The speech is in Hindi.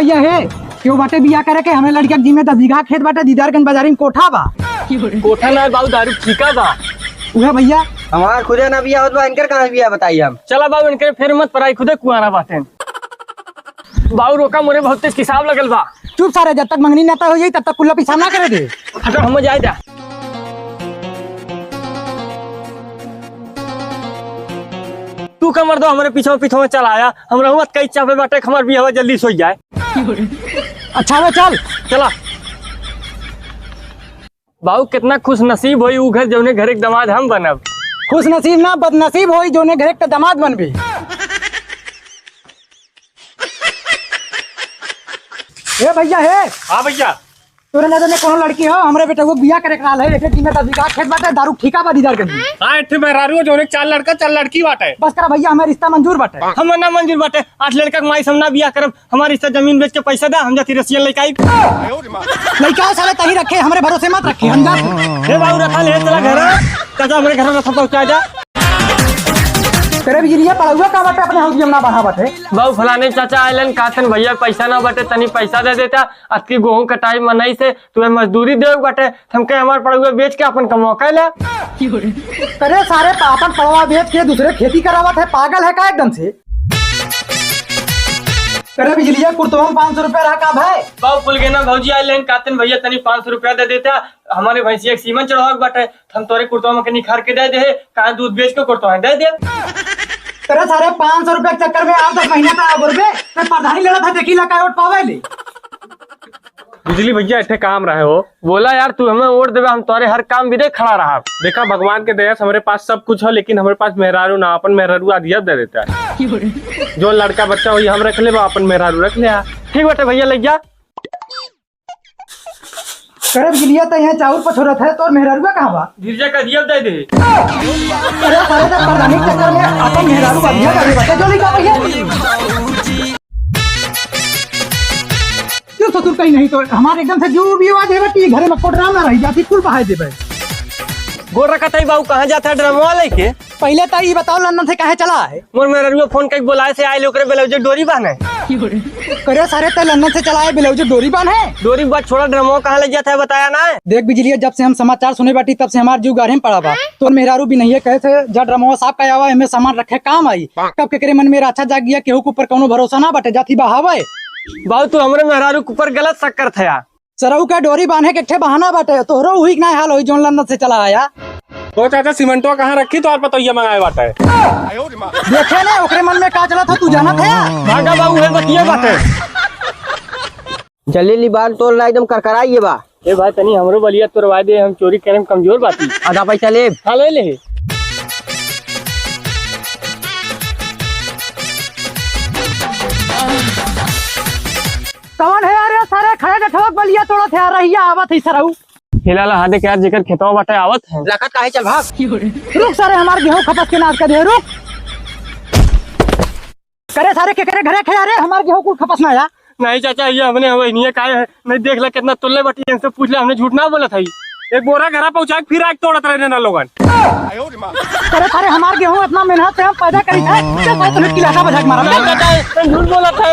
भैया है क्यों बाटे बिया करे के हमें लड़किया जिम्मे 10 बीघा खेत बाटे दीदारगंज बाजारी में कोठा बा। कोठा ना बाबू दारू ठीका बा। उहे भैया हमार खुदे ना बिया होत बा, इनकर कहां बिया बताइए हम। चला बाबू इनके फिर मत पराई खुदे कुआरा बाटे। बाबू रोका मोरे बहुत तेज किसाब लगल बा। चुप सारे, जब तक मंगनी ना हो जाई तब तक कुल्ला पीछा ना करे दे। हटा हम जाए जा। तू कमर दो हमारे पीछे पीछे चल आया, हम रहूं कई चापे बाटे हमार बिया जल्दी सो जाए। अच्छा वे चल चला बाबू कितना खुश नसीब होई उ घर जौने घर एक दमाद हम बनब। खुश नसीब ना बदनसीब होई जोने घर के दामाद बनबे। ए भैया है हाँ भैया तोरे नजर में कोनो लड़की हो हमरे बेटा वो बिया करे काल है एके जिम्मे 10 बीघा खेत बाटे दारू ठीका बा दीदारगंज। हां इथे मेहरारू जोने 4 लड़का 4 लड़की बाटे। बस करा भैया हमें रिश्ता मंजूर बाटे। हम ना मंजूर बाटे 8 लड़का के माई समना बिया करब, हमारी रिश्ता जमीन बेच के पैसा दे हम जाती रसियन लेके आई। लड़का साले तही रखे हमरे भरोसे मत रखे हम जा। हे बाबू रखा ले चला घर चाचा हमरे घर में पहुंचा जा। तेरे बिजलिया पड़ुआ का बाटे अपने हम जमना बना बाटे। बाबू फलाने चाचा आइलन काथन भैया पैसा ना बाटे तनी पैसा दे देता अतकी गेहूं कटाई मनई से तुम्हें मजदूरी दे बाटे हमके हमार पड़ुआ बेच के अपन कमवा के ले। तेरे सारे पापन पड़वा बेच के दूसरे खेती करावत है, पागल है का एकदम से। तेरे बिजलिया कुर्तवा 500 रुपया रहा का भाई। बाबू पुल गेना भौजी आइलन काथन भैया तनी 500 रुपया दे देता हमारे भैंसिया एक सीमन चढ़वा बाटे हम तोरे कुर्तवा में निखार के दे दे कहां दूध बेच के कुर्तवा दे दे। तेरे सारे 500 रुपए के चक्कर में 8-10 महीने का गुरबे मैं प्रधानी लड़ा था देखी लगा वोट पावे ले। बिजली भैया इतने काम रहे हो बोला यार तू हमें वोट देवे हम तोरे हर काम भी दे खड़ा रहा। देखा भगवान के दया से हमारे पास सब कुछ है लेकिन हमारे पास मेहरारू ना अपन मेहरारू आदिया दे देता है। जो लड़का बच्चा वही हम रख ले अपन मेहरारू रख ले। ठीक बाटे भैया लग जा। करे बिजलिया तो यहाँ चाउर पछोरत है तो मेहरारुआ कहाँ बा। गिरजा का दिया दे दे। अरे सारे तो प्रधानी के चक्कर में अपन मेहरारू आदिया कर बता जो लिखा भैया। क्यों ससुर कहीं नहीं तो हमारे एकदम से जो भी आवाज है बटी घरे में कोटराम ना रही जाती कुल बहाए देबे। गोर रखा था बाबू कहाँ जाता है ड्रामा लेके। पहले तो ये बताओ लंदन से काहे चला है। मोर मेहरारू फोन करके बुलाए से आए ओकरे ब्लाउज डोरी बांधे। करे सारे तो लंदन से चला है ब्लाउज डोरी बांध है। डोरी बात छोड़ा ड्रामा कहाँ ले जाता है बताया ना। देख बिजलिया जब से हम समाचार सुने बाटी तब से हमारे जीव गाढ़े में पड़ा बा। तो मेहरारू भी नहीं है कहे थे जब ड्रामा साहब का आवा हमें सामान रखे काम आई कब के मन में अच्छा जाग गया केहू के ऊपर कोनो भरोसा ना बटे जाती बहावे। बाबू तू हमारे मेहरारू के ऊपर गलत शक करत है। सरऊ का डोरी बांधे के बहाना बाटे तोहरो हुई ना हाल होई जोन लंदन से चला आया। तो चाचा सीमेंटो कहाँ रखी तो और पता ये मंगाए बात है। देखे ना ओकरे मन में का चला था तू जाना था। भागा बाबू है बतिए बाटे। जल्दी बाल तोड़ ला एकदम करकराइए बा। ए भाई तनी हमरो बलिया तोड़वा दे हम चोरी करे में कमजोर बाती। आधा पैसा ले। हाँ ले ले। कौन है यार सारे खड़े ठोक बलिया तोड़त है रहिया आवत है सरऊ। हिला हादे के यार जेकर खेतवा बाटे आवत है। लखत काहे चल भाग। रुक सारे हमार गेहूं खपत के नाश कर दे रुक। करे सारे के करे घरे खे रे हमार गेहूं कुल खपस ना या। नहीं चाचा ये हमने हवे नहीं काहे है नहीं देख ले कितना तुल्ले बाटी इनसे पूछ ले हमने झूठ ना बोला था। एक बोरा घर पहुंचा के फिर आग तोड़त रहे ना लोगन। करे सारे हमार गेहूं इतना मेहनत से हम पैदा करी है चल भाई तो किला का बजाक मारा। झूठ बोला था।